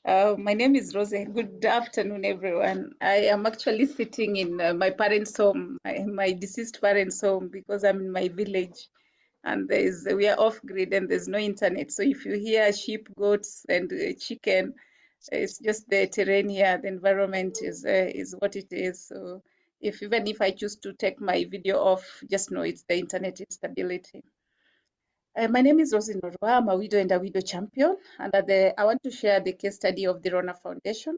My name is Rose. Good afternoon, everyone. I am actually sitting in my parents' home, my deceased parents' home, because I'm in my village, and we are off grid and there's no internet. So if you hear sheep, goats, and chicken, it's just the terrain here. The environment is what it is. So even if I choose to take my video off, just know it's the internet instability. My name is Roseline Orwa. I'm a widow and a widow champion. And I want to share the case study of the Rona Foundation,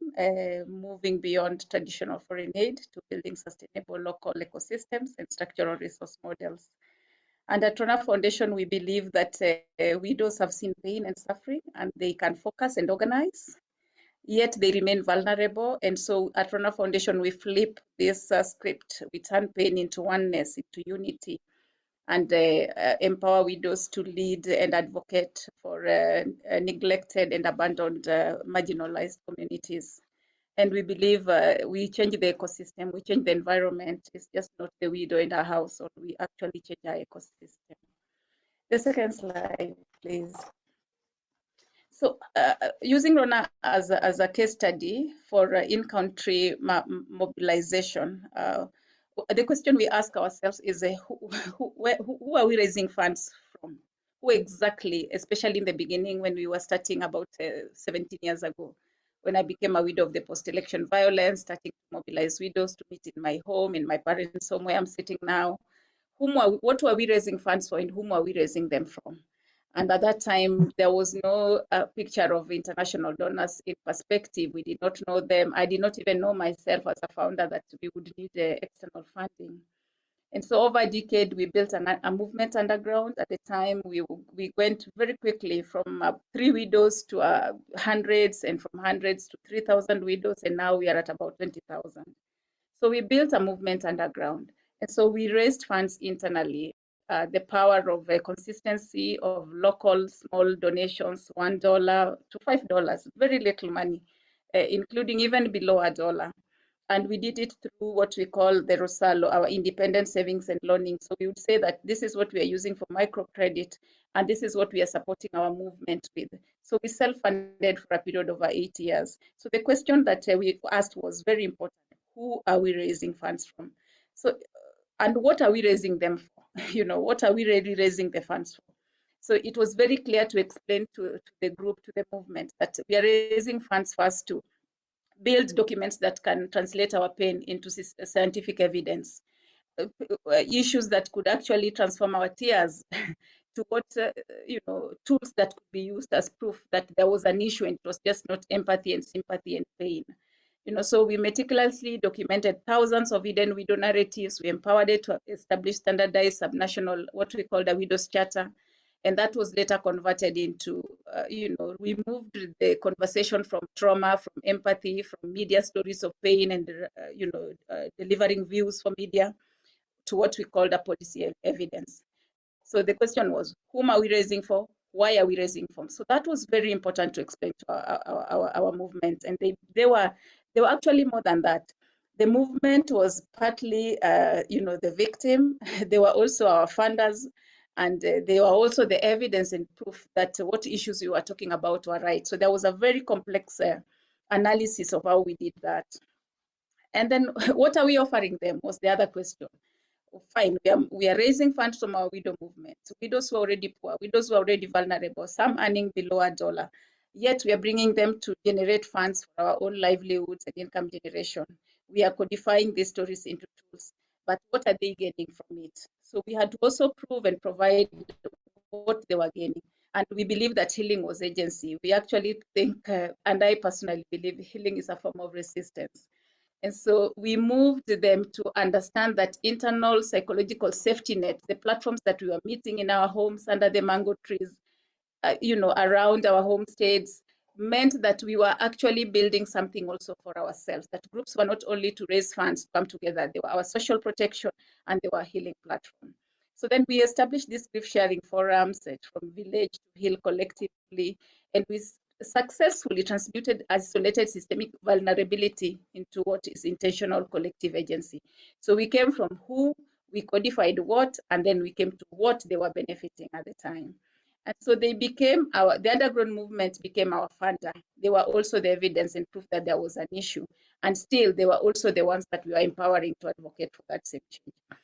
moving beyond traditional foreign aid to building sustainable local ecosystems and structural resource models. And at Rona Foundation, we believe that widows have seen pain and suffering, and they can focus and organize, yet they remain vulnerable. And so at Rona Foundation, we flip this script. We turn pain into oneness, into unity, and empower widows to lead and advocate for neglected and abandoned marginalized communities. And we believe we change the ecosystem, we change the environment. It's just not the widow in our household, we actually change our ecosystem. The second slide, please. So using Rona as a case study for in-country mobilization, the question we ask ourselves is who are we raising funds from? Who exactly, especially in the beginning when we were starting about 17 years ago, when I became a widow of the post-election violence, starting to mobilize widows to meet in my home, in my parents' home where I'm sitting now. What were we raising funds for and whom are we raising them from? And at that time, there was no picture of international donors in perspective. We did not know them. I did not even know myself as a founder that we would need external funding. And so over a decade, we built a movement underground. At the time, we went very quickly from 3 widows to hundreds, and from hundreds to 3,000 widows, and now we are at about 20,000. So we built a movement underground. And so we raised funds internally. The power of consistency of local small donations, $1 to $5, very little money, including even below $1. And we did it through what we call the Rosalo, our independent savings and loaning. So we would say that this is what we are using for microcredit, and this is what we are supporting our movement with. So we self-funded for a period of 8 years. So the question that we asked was very important. Who are we raising funds from? So, and what are we raising them for? What are we really raising the funds for? So it was very clear to explain to the group, to the movement, that we are raising funds first to build documents that can translate our pain into scientific evidence, issues that could actually transform our tears to what, tools that could be used as proof that there was an issue and it was just not empathy and sympathy and pain. So we meticulously documented thousands of hidden widow narratives. We empowered it to establish standardized subnational, what we called a widow's charter. And that was later converted into, we moved the conversation from trauma, from empathy, from media stories of pain and, delivering views for media to what we called a policy evidence. So the question was, whom are we raising for? Why are we raising for? So that was very important to explain to our movement. And they were actually more than that. The movement was partly, the victim. They were also our funders, and they were also the evidence and proof that what issues we were talking about were right. So there was a very complex analysis of how we did that. And then what are we offering them was the other question. Fine, we are raising funds from our widow movement. So widows who are already poor, widows who are already vulnerable, some earning below $1. Yet we are bringing them to generate funds for our own livelihoods and income generation. We are codifying these stories into tools, but what are they gaining from it? So we had to also prove and provide what they were gaining. And we believe that healing was agency. We actually think, and I personally believe, healing is a form of resistance. And so we moved them to understand that internal psychological safety net, the platforms that we were meeting in our homes under the mango trees, around our homesteads, meant that we were actually building something also for ourselves, that groups were not only to raise funds to come together, they were our social protection and they were a healing platform. So then we established these grief sharing forums from village to heal collectively, and we successfully transmuted isolated systemic vulnerability into what is intentional collective agency. So we came from who, we codified what, and then we came to what they were benefiting at the time. And so they became the underground movement became our funder. They were also the evidence and proof that there was an issue. And still, they were also the ones that we were empowering to advocate for that same change.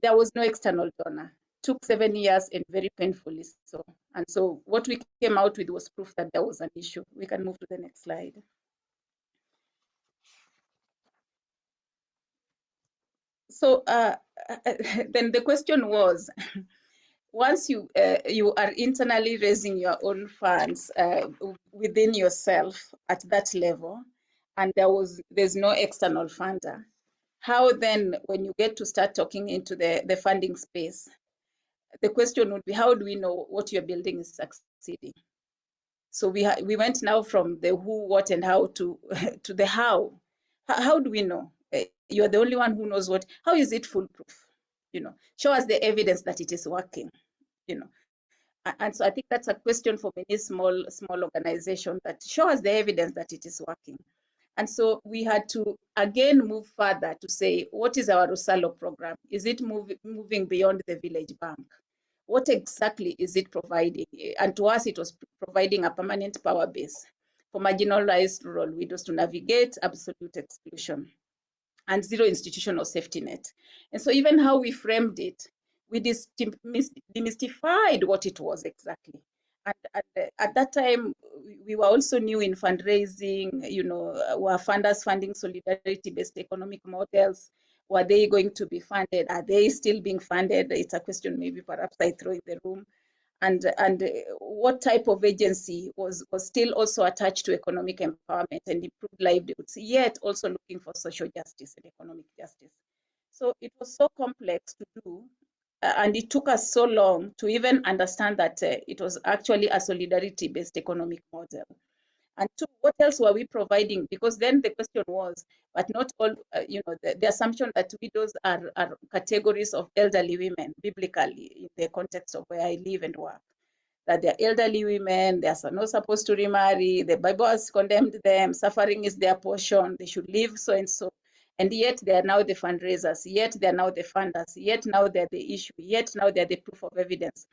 There was no external donor. It took 7 years and very painfully so. And so what we came out with was proof that there was an issue. We can move to the next slide. So then the question was, once you are internally raising your own funds within yourself at that level, and there's no external funder, how then, when you get to start talking into the funding space, the question would be, how do we know what you're building is succeeding? So we went now from the who, what, and how to to the how. How do we know? You're the only one who knows what. How is it foolproof? Show us the evidence that it is working. You know, and so I think that's a question for many small organizations, that show us the evidence that it is working. And so we had to again move further to say, what is our Rusalo program? Is it moving beyond the village bank? What exactly is it providing? And to us, it was providing a permanent power base for marginalized rural widows to navigate absolute exclusion and zero institutional safety net. And so even how we framed it, we demystified what it was exactly. And at that time, we were also new in fundraising, were funders funding solidarity-based economic models? Were they going to be funded? Are they still being funded? It's a question maybe perhaps I throw in the room. And what type of agency was still also attached to economic empowerment and improved livelihoods, yet also looking for social justice and economic justice. So it was so complex to do, and it took us so long to even understand that it was actually a solidarity-based economic model. And two, what else were we providing? Because then the question was, but not all, the assumption that widows are categories of elderly women, biblically, in the context of where I live and work, that they're elderly women, they are not supposed to remarry, the Bible has condemned them, suffering is their portion, they should live so and so. And yet they are now the fundraisers, yet they are now the funders, yet now they're the issue, yet now they're the proof of evidence.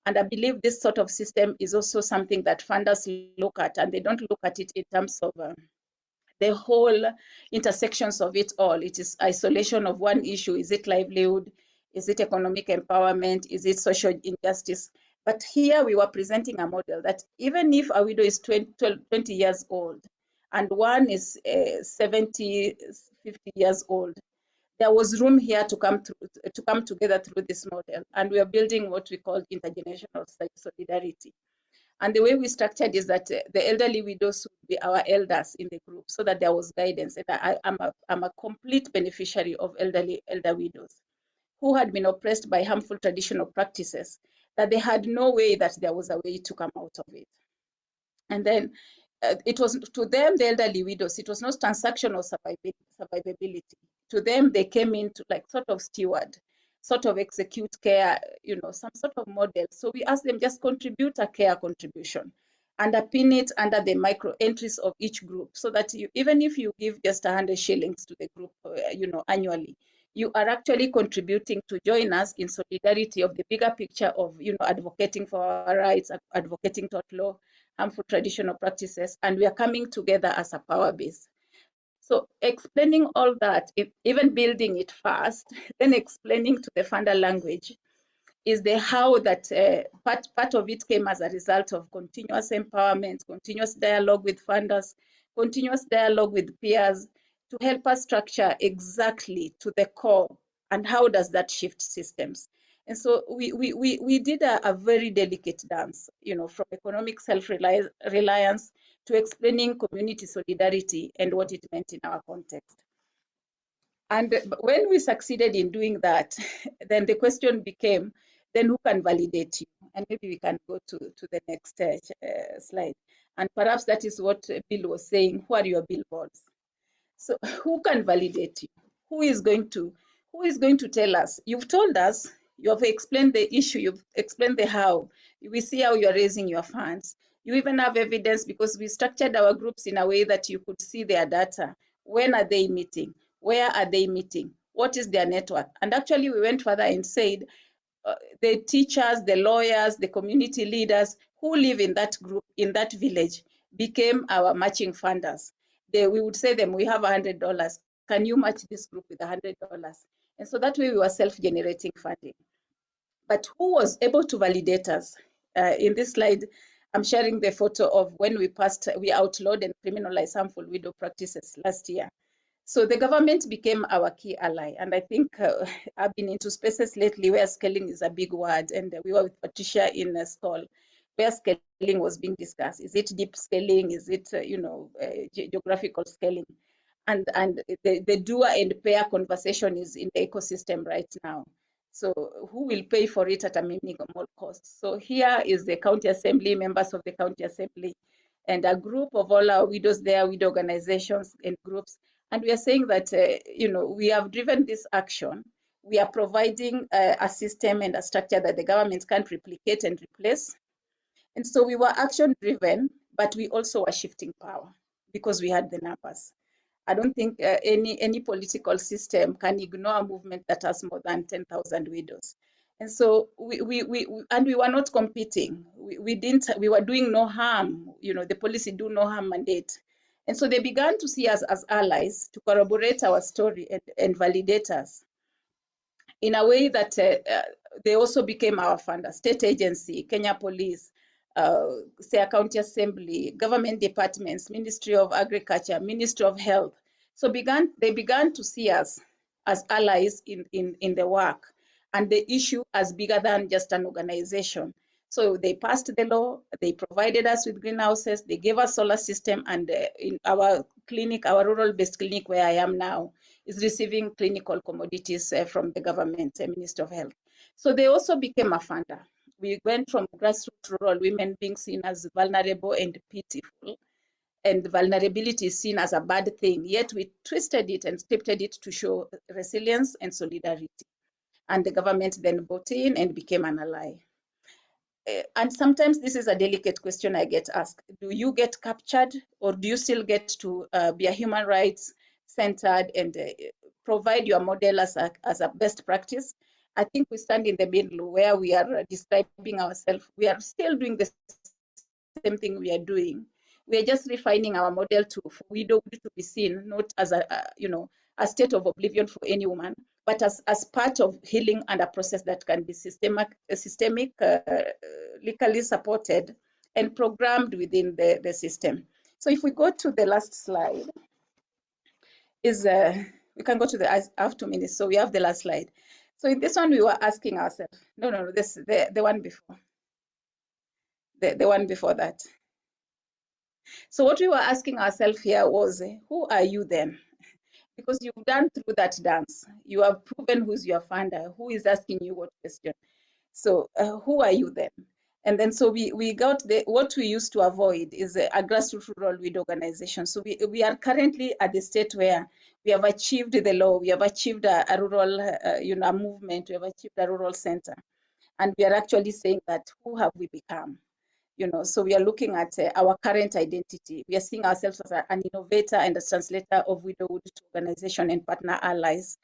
And I believe this sort of system is also something that funders look at, and they don't look at it in terms of the whole intersections of it all. It is isolation of one issue. Is it livelihood? Is it economic empowerment? Is it social injustice? But here we were presenting a model that even if a widow is 20 years old and one is 70, 50 years old, there was room here to come together through this model. And we are building what we call intergenerational solidarity. And the way we structured is that the elderly widows would be our elders in the group, so that there was guidance. And I'm a complete beneficiary of elder widows who had been oppressed by harmful traditional practices, that they had no way that there was a way to come out of it. And then it was to them, the elderly widows, it was not transactional survivability. To them, they came in to like sort of steward, sort of execute care, some sort of model. So we asked them, just contribute a care contribution and pin it under the micro entries of each group, so that even if you give just 100 shillings to the group, annually, you are actually contributing to join us in solidarity of the bigger picture of, advocating for our rights, advocating to outlaw harmful traditional practices, and we are coming together as a power base. So explaining all that, even building it first, then explaining to the funder language, is the how that part of it came as a result of continuous empowerment, continuous dialogue with funders, continuous dialogue with peers, to help us structure exactly to the core, and how does that shift systems. And so we did a very delicate dance, from economic self-reliance to explaining community solidarity and what it meant in our context. And when we succeeded in doing that, then the question became, then who can validate you? And maybe we can go to the next slide. And perhaps that is what Bill was saying, who are your billboards? So who can validate you? Who is going to tell us? You've told us, you have explained the issue, you've explained the how. We see how you're raising your funds. You even have evidence, because we structured our groups in a way that you could see their data. When are they meeting? Where are they meeting? What is their network? And actually we went further and said, the teachers, the lawyers, the community leaders who live in that group, in that village, became our matching funders. We would say them, we have $100. Can you match this group with $100? And so that way we were self-generating funding. But who was able to validate us? In this slide, I'm sharing the photo of when we outlawed and criminalized harmful widow practices last year. So the government became our key ally. And I think I've been into spaces lately where scaling is a big word. And we were with Patricia in a stall where scaling was being discussed. Is it deep scaling? Is it, geographical scaling? And the doer and payer conversation is in the ecosystem right now. So who will pay for it at a minimal cost? So here is the county assembly, members of the county assembly, and a group of all our widows there, widow organizations and groups. And we are saying that, we have driven this action. We are providing a system and a structure that the government can't replicate and replace. And so we were action driven, but we also were shifting power because we had the numbers. I don't think any political system can ignore a movement that has more than 10,000 widows. And so we were not competing. We were doing no harm. The policy do no harm mandate. And so they began to see us as allies to corroborate our story and validate us in a way that they also became our funder, state agency, Kenya Police, say County Assembly, government departments, Ministry of Agriculture, Ministry of Health. So they began to see us as allies in the work and the issue as bigger than just an organization. So they passed the law, they provided us with greenhouses, they gave us solar system, and in our clinic, our rural-based clinic where I am now, is receiving clinical commodities from the government, Ministry of Health. So they also became a funder. We went from grassroots rural women being seen as vulnerable and pitiful, and vulnerability is seen as a bad thing, yet we twisted it and scripted it to show resilience and solidarity. And the government then bought in and became an ally. And sometimes this is a delicate question I get asked. Do you get captured, or do you still get to be a human rights centered and provide your model as a best practice? I think we stand in the middle where we are describing ourselves. We are still doing the same thing we are doing. We are just refining our model for widowhood to be seen not as a state of oblivion for any woman, but as part of healing and a process that can be systemic, legally supported and programmed within the system. So if we go to the last slide, we can go to I have 2 minutes, so we have the last slide. So in this one, we were asking ourselves, no, the one before, the one before that. So what we were asking ourselves here was, who are you then? Because you've done through that dance. You have proven who's your funder, who is asking you what question. So who are you then? And then so we got what we used to avoid is a grassroots rural widow organization. So we are currently at the state where we have achieved the law, we have achieved a rural a movement, we have achieved a rural center. And we are actually saying that who have we become? So we are looking at our current identity. We are seeing ourselves as an innovator and a translator of widowhood to organization and partner allies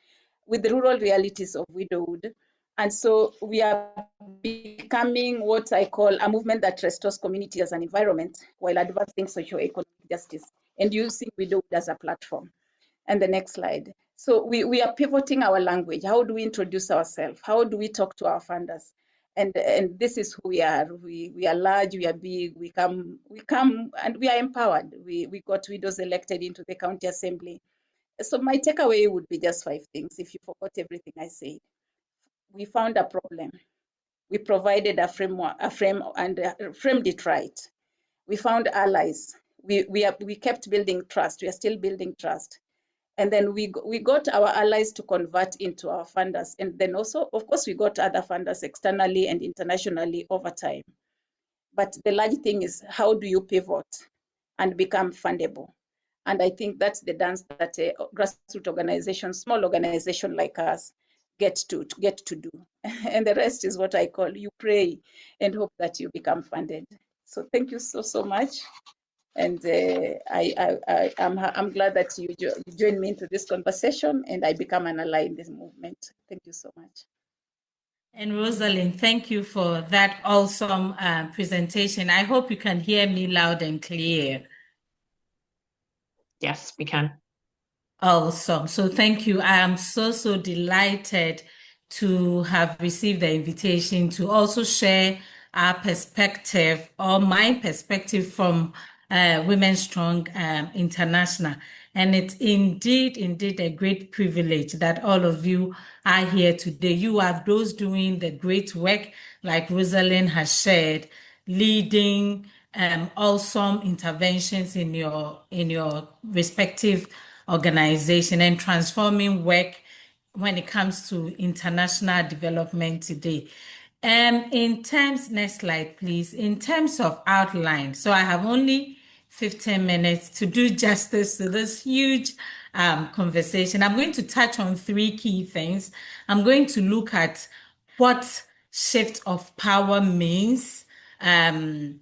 with the rural realities of widowhood. And so we are becoming what I call a movement that restores community as an environment while advancing socio-economic justice and using widowhood as a platform. And the next slide. So we are pivoting our language. How do we introduce ourselves? How do we talk to our funders? And this is who we are. We are large, we are big, we come, and we are empowered. We got widows elected into the county assembly. So my takeaway would be just 5 things if you forgot everything I said. We found a problem. We provided a framework, framed it right. We found allies. We kept building trust. We are still building trust. And then we got our allies to convert into our funders. And then also, of course, we got other funders externally and internationally over time. But the large thing is, how do you pivot and become fundable? And I think that's the dance that a grassroots organization, small organization like us, get to do. And the rest is what I call you pray and hope that you become funded. So thank you so much. And I'm glad that you joined me into this conversation and I become an ally in this movement. Thank you so much. And Rosaline, thank you for that awesome presentation. I hope you can hear me loud and clear. Yes, we can. Awesome. So thank you. I am so delighted to have received the invitation to also share our perspective or my perspective from Women Strong International. And it's indeed a great privilege that all of you are here today. You are those doing the great work, like Rosalind has shared, leading awesome interventions in your respective organization and transforming work when it comes to international development today. In terms, next slide, please. In terms of outline, so I have only 15 minutes to do justice to this huge conversation. I'm going to touch on three key things. I'm going to look at what shift of power means. When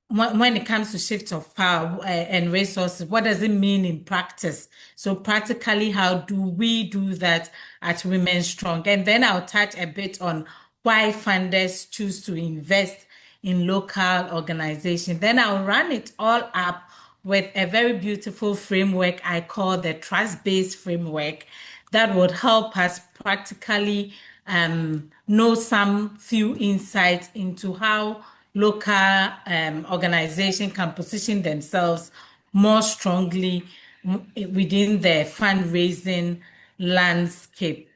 it comes to shift of power and resources, what does it mean in practice? So practically, how do we do that at Women Strong? And then I'll touch a bit on why funders choose to invest in local organizations. Then I'll run it all up with a very beautiful framework I call the trust-based framework that would help us practically know some few insights into how local organization can position themselves more strongly within the fundraising landscape.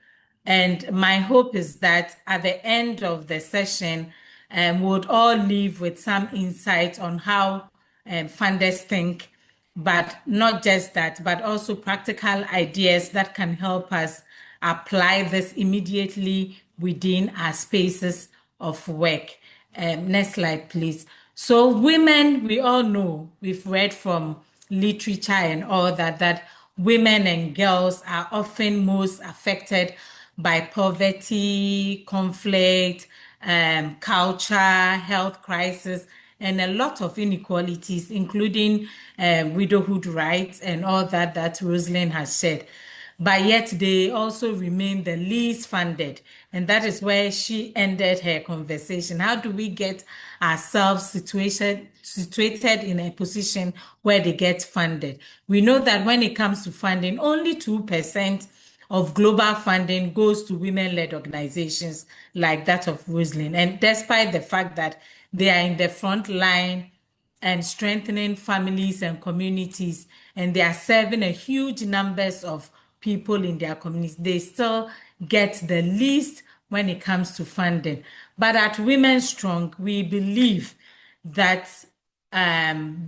And my hope is that at the end of the session, we'll all leave with some insight on how funders think, but not just that, but also practical ideas that can help us apply this immediately within our spaces of work. Next slide, please. So women, we all know, we've read from literature and all that, that women and girls are often most affected by poverty, conflict, culture, health crisis, and a lot of inequalities, including widowhood rights and all that that Roseline has said. But yet they also remain the least funded. And that is where she ended her conversation. How do we get ourselves situated in a position where they get funded? We know that when it comes to funding, only 2% of global funding goes to women-led organizations like that of Roseline. And despite the fact that they are in the front line and strengthening families and communities, and they are serving a huge numbers of people in their communities, they still get the least when it comes to funding. But at Women Strong, we believe that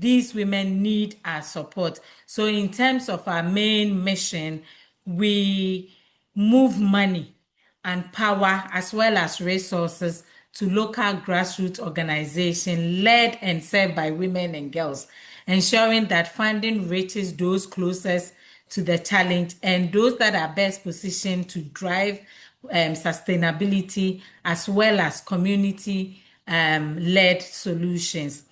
these women need our support. So in terms of our main mission, we move money and power as well as resources to local grassroots organizations led and served by women and girls, ensuring that funding reaches those closest to the challenge and those that are best positioned to drive sustainability as well as community led solutions.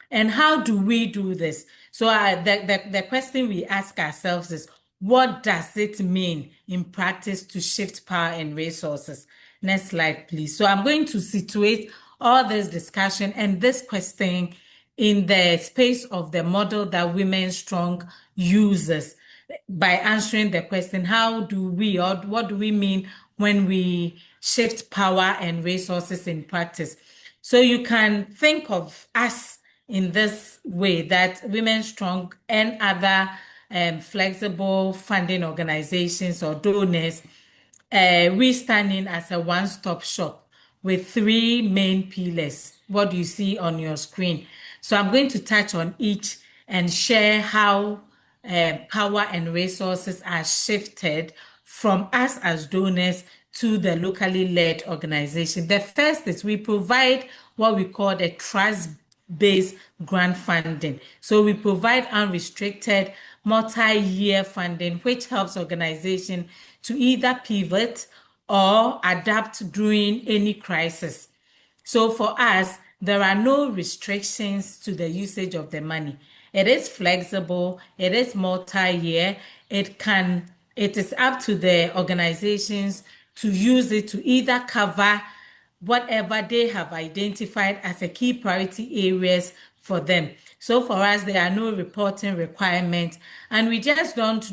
And how do we do this? So the question we ask ourselves is, what does it mean in practice to shift power and resources? Next slide, please. So I'm going to situate all this discussion and this question in the space of the model that Women Strong uses by answering the question, how do we, or what do we mean when we shift power and resources in practice? So you can think of us in this way, that Women Strong and other flexible funding organizations or donors, we stand in as a one-stop shop with three main pillars, what you see on your screen. So I'm going to touch on each and share how power and resources are shifted from us as donors to the locally led organization. The first is we provide what we call the trust-based grant funding. So we provide unrestricted multi-year funding, which helps organizations to either pivot or adapt during any crisis. So for us, there are no restrictions to the usage of the money. It is flexible, it is multi-year, it is up to the organizations to use it to either cover whatever they have identified as a key priority areas for them. So for us, there are no reporting requirements, and we just don't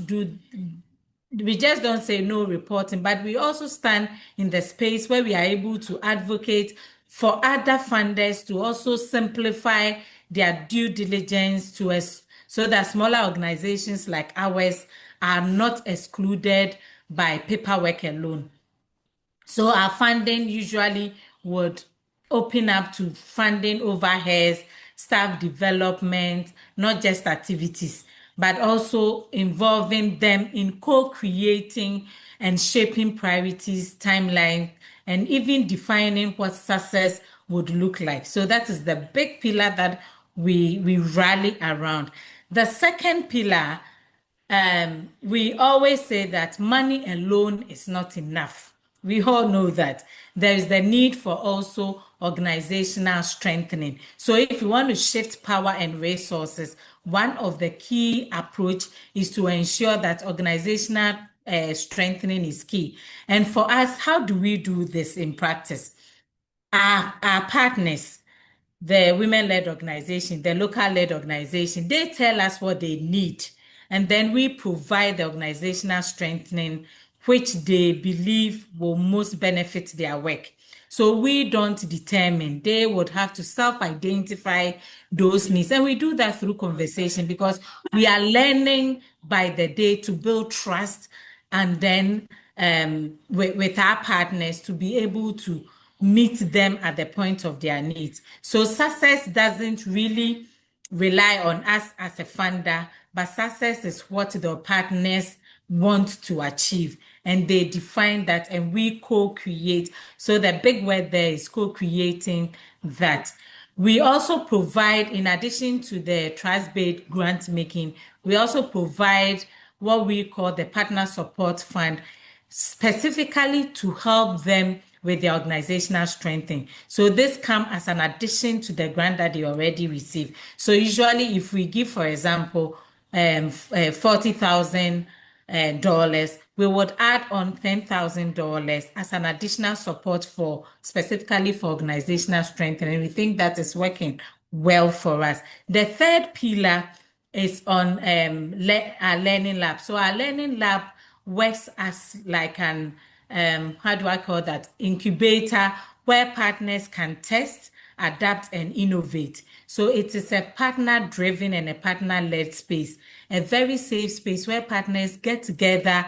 say no reporting, but we also stand in the space where we are able to advocate for other funders to also simplify their due diligence to us, so that smaller organizations like ours are not excluded by paperwork alone. So our funding usually would open up to funding overheads, staff development, not just activities, but also involving them in co-creating and shaping priorities, timeline, and even defining what success would look like. So that is the big pillar that we rally around. The second pillar, we always say that money alone is not enough. We all know that there is the need for also organizational strengthening. So if you want to shift power and resources, one of the key approach is to ensure that organizational strengthening is key. And for us, how do we do this in practice? Our partners, the women-led organization, the local-led organization, they tell us what they need. And then we provide the organizational strengthening, which they believe will most benefit their work. So we don't determine. They would have to self-identify those needs. And we do that through conversation, because we are learning by the day to build trust, and then with our partners to be able to meet them at the point of their needs. So success doesn't really rely on us as a funder, but success is what the partners want to achieve, and they define that, and we co-create. So the big word there is co-creating that. We also provide, in addition to the trust-based grant making, we also provide what we call the Partner Support Fund, specifically to help them with the organizational strengthening. So this comes as an addition to the grant that they already receive. So usually if we give, for example, $40,000, we would add on $10,000 as an additional support for specifically for organizational strengthening. We think that is working well for us. The third pillar is on our learning lab. So our learning lab works as like an how do I call that, incubator, where partners can test, adapt, and innovate. So it is a partner-driven and a partner-led space, a very safe space where partners get together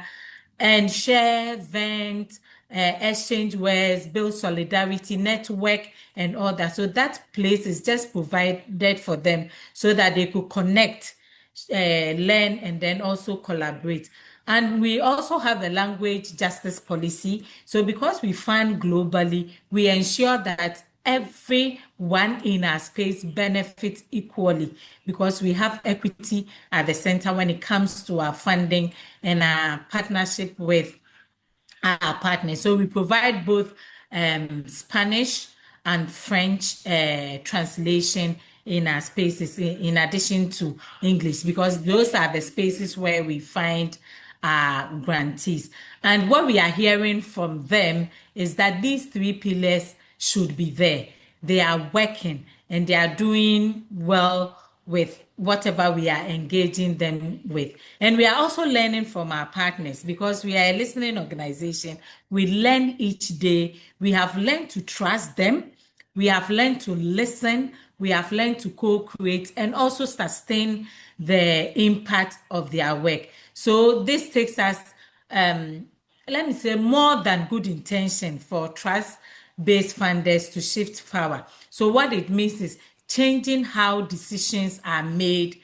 and share, vent, exchange words, build solidarity, network, and all that. So that place is just provided for them so that they could connect, learn, and then also collaborate. And we also have a language justice policy. So because we fund globally, we ensure that everyone in our space benefits equally, because we have equity at the center when it comes to our funding and our partnership with our partners. So we provide both Spanish and French translation in our spaces, in addition to English, because those are the spaces where we find grantees. And what we are hearing from them is that these three pillars should be there. They are working and they are doing well with whatever we are engaging them with. And we are also learning from our partners, because we are a listening organization. We learn each day. We have learned to trust them. We have learned to listen. We have learned to co-create and also sustain the impact of their work. So this takes us, let me say, more than good intention for trust-based funders to shift power. So what it means is changing how decisions are made,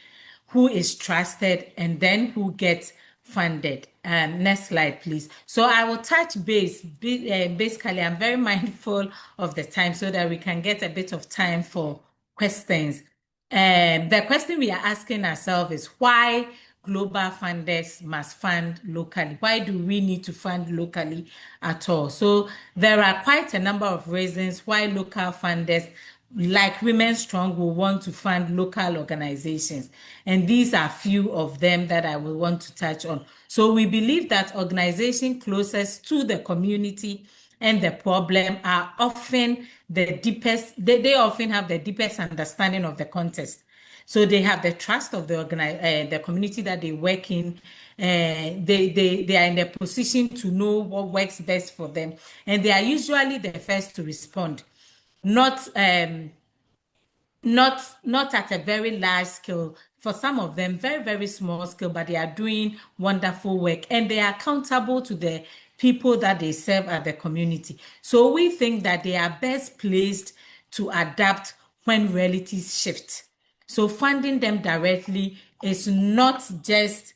who is trusted, and then who gets funded. Next slide, please. So I will touch base. Basically, I'm very mindful of the time so that we can get a bit of time for questions. The question we are asking ourselves is why global funders must fund locally. Why do we need to fund locally at all? So there are quite a number of reasons why local funders like WomenStrong will want to fund local organizations. And these are few of them that I will want to touch on. So we believe that organizations closest to the community and the problem are often the deepest, they often have the deepest understanding of the context. So they have the trust of the community that they work in. They are in a position to know what works best for them, and they are usually the first to respond. Not not at a very large scale. For some of them, very, very small scale, but they are doing wonderful work and they are accountable to the people that they serve at the community. So we think that they are best placed to adapt when realities shift. So funding them directly is not just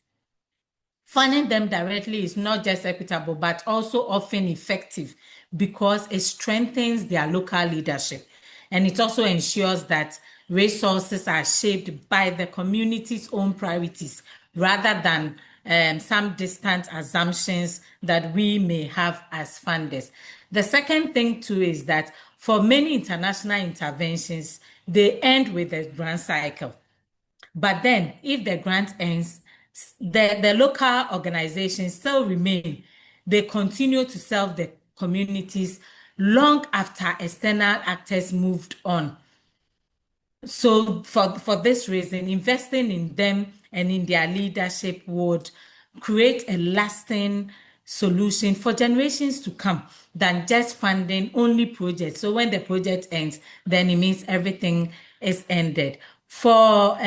Funding them directly is not just equitable, but also often effective because it strengthens their local leadership. And it also ensures that resources are shaped by the community's own priorities rather than some distant assumptions that we may have as funders. The second thing, too, is that for many international interventions, they end with a grant cycle. But then, if the grant ends, the local organizations still remain. They continue to serve the communities long after external actors moved on. So for this reason, investing in them and in their leadership would create a lasting solution for generations to come than just funding only projects. So when the project ends, then it means everything is ended. For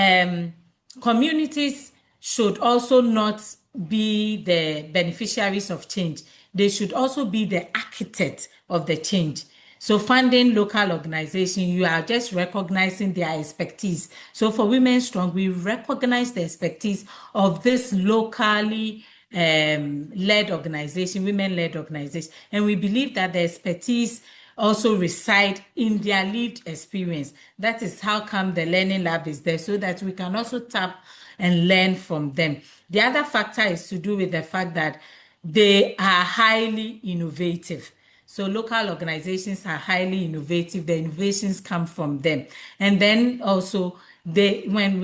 communities should also not be the beneficiaries of change. They should also be the architect of the change. So funding local organization, you are just recognizing their expertise. So for WomenStrong, we recognize the expertise of this locally led organization, women-led organization. And we believe that the expertise also reside in their lived experience. That is how come the Learning Lab is there, so that we can also tap and learn from them. The other factor is to do with the fact that they are highly innovative. So local organizations are highly innovative. The innovations come from them. And then also, when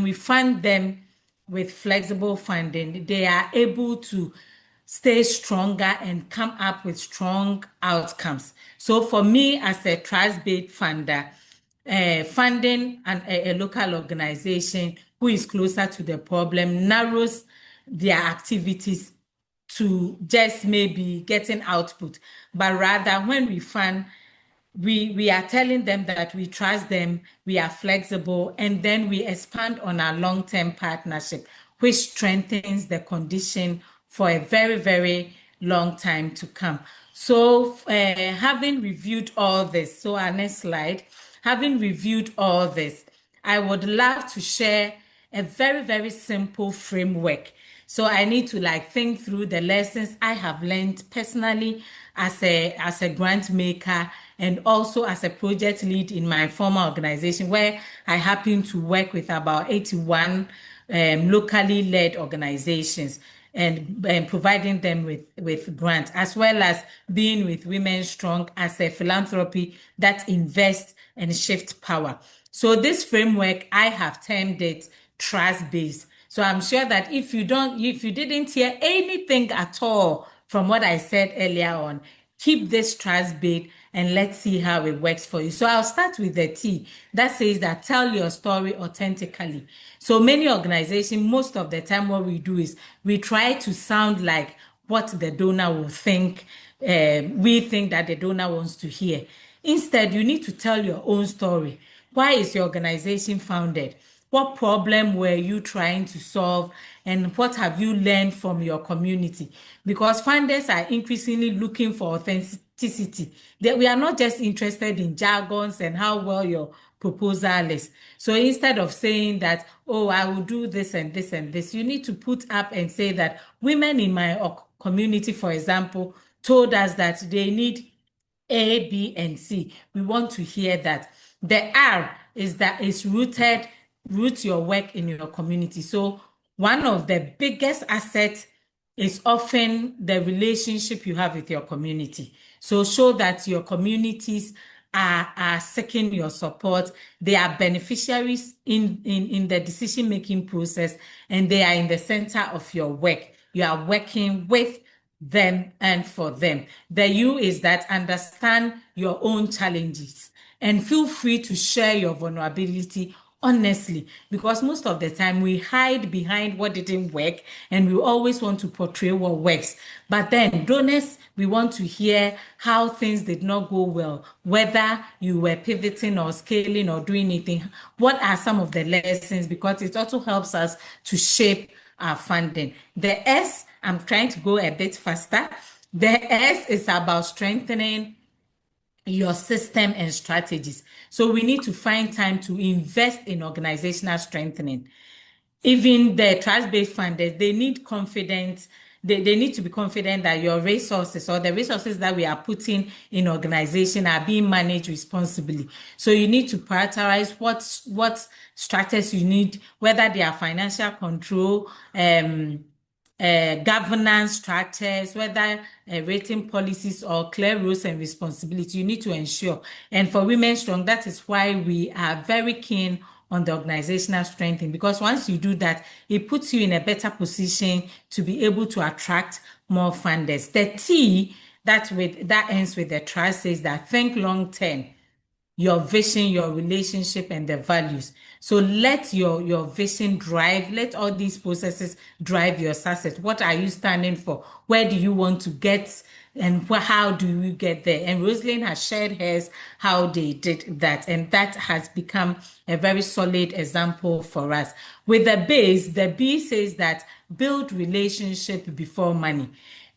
we fund them with flexible funding, they are able to stay stronger and come up with strong outcomes. So for me, as a trust-based funder, funding a local organization who is closer to the problem narrows their activities to just maybe getting output, but rather when we fund, we are telling them that we trust them, we are flexible, and then we expand on our long-term partnership, which strengthens the condition for a very, very long time to come. So having reviewed all this, so our next slide, having reviewed all this, I would love to share a very, very simple framework. So I need to think through the lessons I have learned personally as a grant maker and also as a project lead in my former organization, where I happen to work with about 81 locally led organizations and providing them with grants, as well as being with WomenStrong as a philanthropy that invests and shifts power. So this framework, I have termed it trust-based. So I'm sure that if you didn't hear anything at all from what I said earlier on, keep this trust-based and let's see how it works for you. So I'll start with the T that says that tell your story authentically. So many organizations, most of the time what we do is we try to sound like what the donor will think, we think that the donor wants to hear. Instead, you need to tell your own story. Why is your organization founded? What problem were you trying to solve? And what have you learned from your community? Because funders are increasingly looking for authenticity. We are not just interested in jargons and how well your proposal is. So instead of saying that, oh, I will do this and this and this, you need to put up and say that women in my community, for example, told us that they need A, B, and C. We want to hear that. The R is that it's root your work in your community. So one of the biggest assets is often the relationship you have with your community. So show that your communities are seeking your support. They are beneficiaries in the decision-making process, and they are in the center of your work. You are working with them and for them. The U is that understand your own challenges and feel free to share your vulnerability honestly, because most of the time we hide behind what didn't work and we always want to portray what works. But then donors, we want to hear how things did not go well, whether you were pivoting or scaling or doing anything. What are some of the lessons? Because it also helps us to shape our funding. The S, I'm trying to go a bit faster. The S is about strengthening your system and strategies. So we need to find time to invest in organizational strengthening. Even the trust-based funders, they need confidence. They need to be confident that your resources or the resources that we are putting in organization are being managed responsibly. So you need to prioritize what strategies you need, whether they are financial control, governance structures, whether rating policies or clear rules and responsibility, you need to ensure. And for WomenStrong, that is why we are very keen on the organizational strengthening, because once you do that, it puts you in a better position to be able to attract more funders. The T that ends with the trust says that think long term, your vision, your relationship, and the values. So let your vision drive, let all these processes drive your success. What are you standing for? Where do you want to get? And how do you get there? And Roseline has shared hers, how they did that. And that has become a very solid example for us. With the base, the B says that build relationship before money.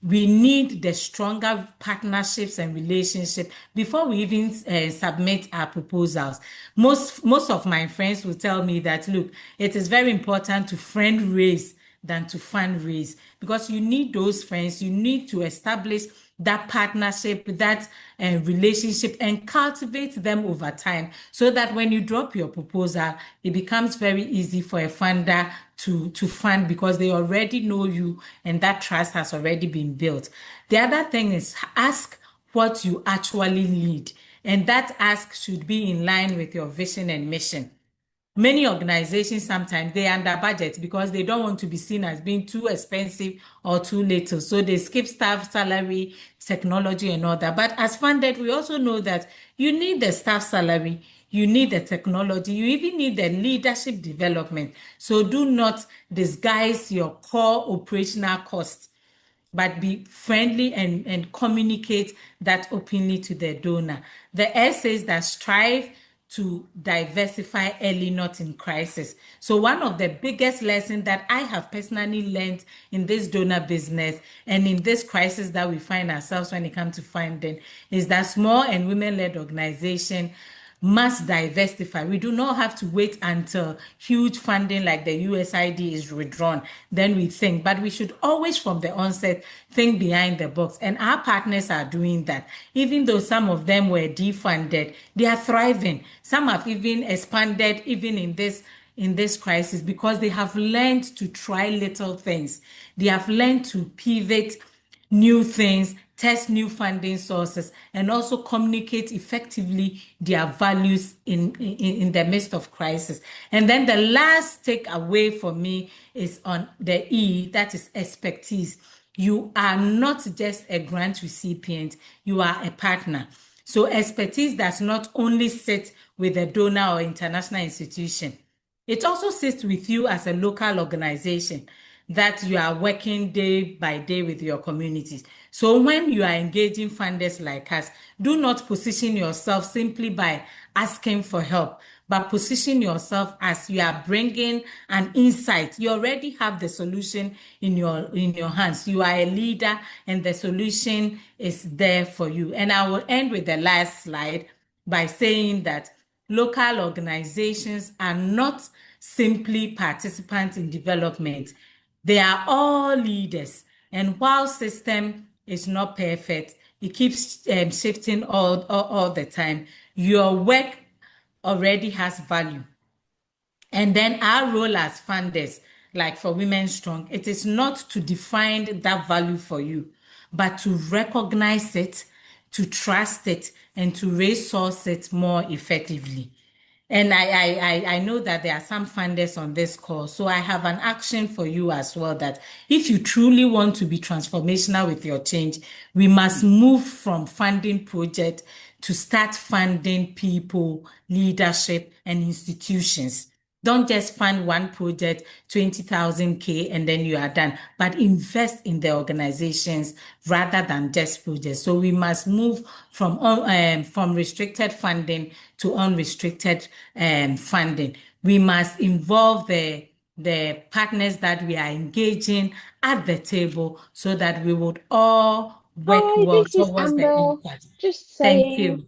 We need the stronger partnerships and relationships before we even submit our proposals. Most of my friends will tell me that, look, it is very important to friend raise than to fundraise, because you need those friends. You need to establish that partnership, that relationship, and cultivate them over time, so that when you drop your proposal, it becomes very easy for a funder to fund, because they already know you and that trust has already been built. The other thing is ask what you actually need, and that ask should be in line with your vision and mission. Many organizations sometimes they under budget because they don't want to be seen as being too expensive or too little. So they skip staff salary, technology, and all that. But as funded, we also know that you need the staff salary, you need the technology, you even need the leadership development. So do not disguise your core operational costs, but be friendly and communicate that openly to the donor. The S says that strive to diversify early, not in crisis. So one of the biggest lessons that I have personally learned in this donor business and in this crisis that we find ourselves when it comes to funding is that small and women-led organization must diversify. We do not have to wait until huge funding like the USID is withdrawn, then we think, but we should always from the onset think behind the box. And our partners are doing that. Even though some of them were defunded, they are thriving. Some have even expanded even in this crisis, because they have learned to try little things. They have learned to pivot new things, test new funding sources, and also communicate effectively their values in the midst of crisis. And then the last takeaway for me is on the E, that is expertise. You are not just a grant recipient, you are a partner. So expertise does not only sit with a donor or international institution. It also sits with you as a local organization that you are working day by day with your communities. So when you are engaging funders like us, do not position yourself simply by asking for help, but position yourself as you are bringing an insight. You already have the solution in your hands. You are a leader and the solution is there for you. And I will end with the last slide by saying that local organizations are not simply participants in development. They are all leaders. And while system is not perfect, it keeps shifting all the time. Your work already has value. And then our role as funders, like for WomenStrong, it is not to define that value for you, but to recognize it, to trust it, and to resource it more effectively. And I know that there are some funders on this call. So I have an action for you as well that if you truly want to be transformational with your change, we must move from funding projects to start funding people, leadership, and institutions. Don't just fund one project, 20,000 K, and then you are done, but invest in the organizations rather than just projects. So we must move from restricted funding to unrestricted funding. We must involve the partners that we are engaging at the table so that we would all work Hi, well this is towards the Amber. impact. Just Thank saying you.